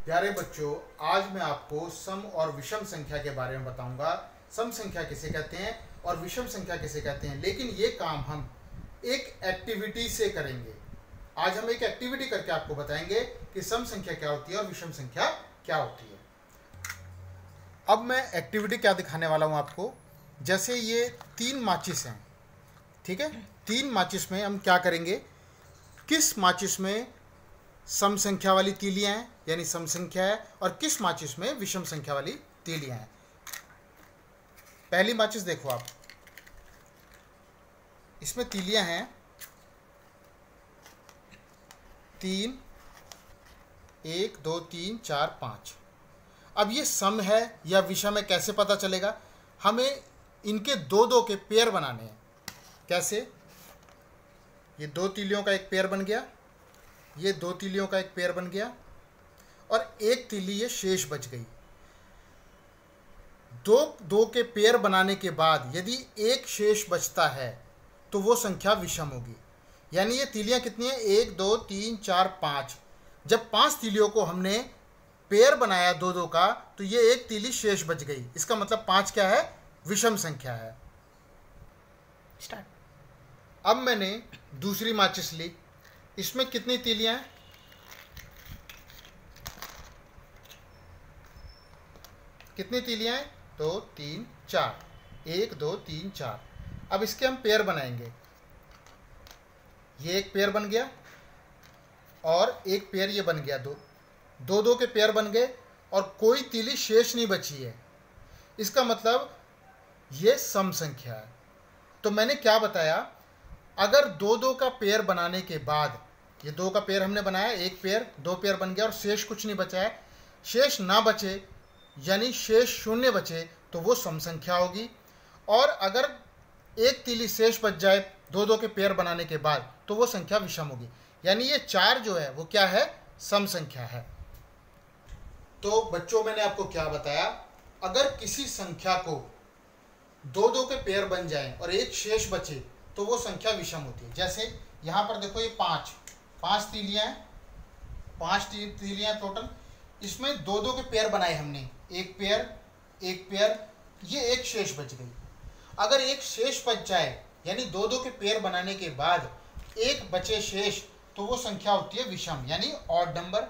प्यारे बच्चों, आज मैं आपको सम और विषम संख्या के बारे में बताऊंगा। सम संख्या किसे कहते हैं और विषम संख्या किसे कहते हैं, लेकिन ये काम हम एक एक्टिविटी से करेंगे। आज हम एक एक्टिविटी करके आपको बताएंगे कि सम संख्या क्या होती है और विषम संख्या क्या होती है। अब मैं एक्टिविटी क्या दिखाने वाला हूं आपको। जैसे ये 3 माचिस हैं, ठीक है। 3 माचिस में हम क्या करेंगे, किस माचिस में सम संख्या वाली तीलियां हैं यानी सम संख्या है और किस माचिस में विषम संख्या वाली तीलियां हैं। पहली माचिस देखो आप, इसमें तीलियां हैं 3, 1 2 3 4 5। अब ये सम है या विषम है कैसे पता चलेगा, हमें इनके दो के पेयर बनाने हैं। कैसे, ये 2 तीलियों का एक पेयर बन गया, ये 2 तीलियों का एक पेयर बन गया और एक तीली ये शेष बच गई। दो के पेयर बनाने के बाद यदि एक शेष बचता है तो वो संख्या विषम होगी। यानी ये तीलियां कितनी है, 1 2 3 4 5। जब 5 तीलियों को हमने पेयर बनाया 2 का, तो ये एक तीली शेष बच गई। इसका मतलब 5 क्या है, विषम संख्या है। स्टार्ट। अब मैंने दूसरी माचिस ली, इसमें कितनी तीलियां हैं, कितनी तीलियां हैं, 2 3 4, 1 2 3 4। अब इसके हम पेयर बनाएंगे। ये एक पेयर बन गया और एक पेयर ये बन गया, दो के पेयर बन गए और कोई तीली शेष नहीं बची है। इसका मतलब ये सम संख्या है। तो मैंने क्या बताया, अगर 2 का पेयर बनाने के बाद, ये 2 का पेयर हमने बनाया, एक पेयर 2 पेयर बन गया और शेष कुछ नहीं बचा है, शेष ना बचे यानी शेष 0 बचे तो वो सम संख्या होगी। और अगर एक तीली शेष बच जाए 2 के पेयर बनाने के बाद तो वो संख्या विषम होगी। यानी ये 4 जो है वो क्या है, सम संख्या है। तो बच्चों, मैंने आपको क्या बताया, अगर किसी संख्या को 2 के पेयर बन जाए और एक शेष बचे तो वो संख्या विषम होती है। जैसे यहाँ पर देखो, ये 5 तीलियां हैं, 5 तीलियां टोटल। इसमें 2 के पेयर बनाए हमने, एक पेयर, ये एक शेष बच गई। अगर एक शेष बच जाए यानी 2 के पेयर बनाने के बाद एक बचे शेष तो वो संख्या होती है विषम यानी ऑड नंबर।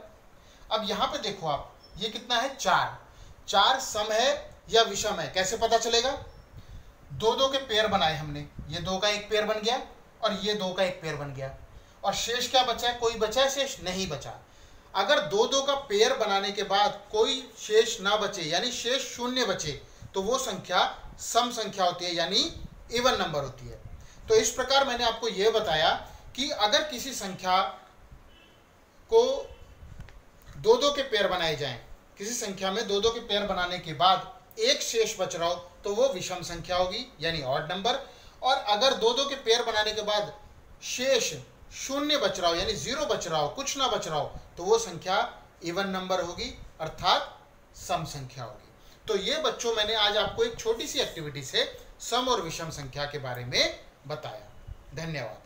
अब यहाँ पे देखो आप, ये कितना है, 4 सम है या विषम है कैसे पता चलेगा, 2 के पेयर बनाए हमने, ये 2 का एक पेयर बन गया और ये 2 का एक पेयर बन गया और शेष क्या बचा है, कोई बचा है, शेष नहीं बचा। अगर 2 का पेयर बनाने के बाद कोई शेष ना बचे यानी शेष 0 बचे तो वो संख्या सम संख्या होती है यानी इवन नंबर होती है। तो इस प्रकार मैंने आपको यह बताया कि अगर किसी संख्या को 2 के पेयर बनाए जाएं, किसी संख्या में 2 के पेयर बनाने के बाद एक शेष बच रहा हो तो वो विषम संख्या होगी यानी ऑड नंबर। और अगर 2 के पेयर बनाने के बाद शेष 0 बच रहा हो यानी 0 बच रहा हो, कुछ ना बच रहा हो, तो वो संख्या इवन नंबर होगी अर्थात सम संख्या होगी। तो ये बच्चों, मैंने आज आपको एक छोटी सी एक्टिविटी से सम और विषम संख्या के बारे में बताया। धन्यवाद।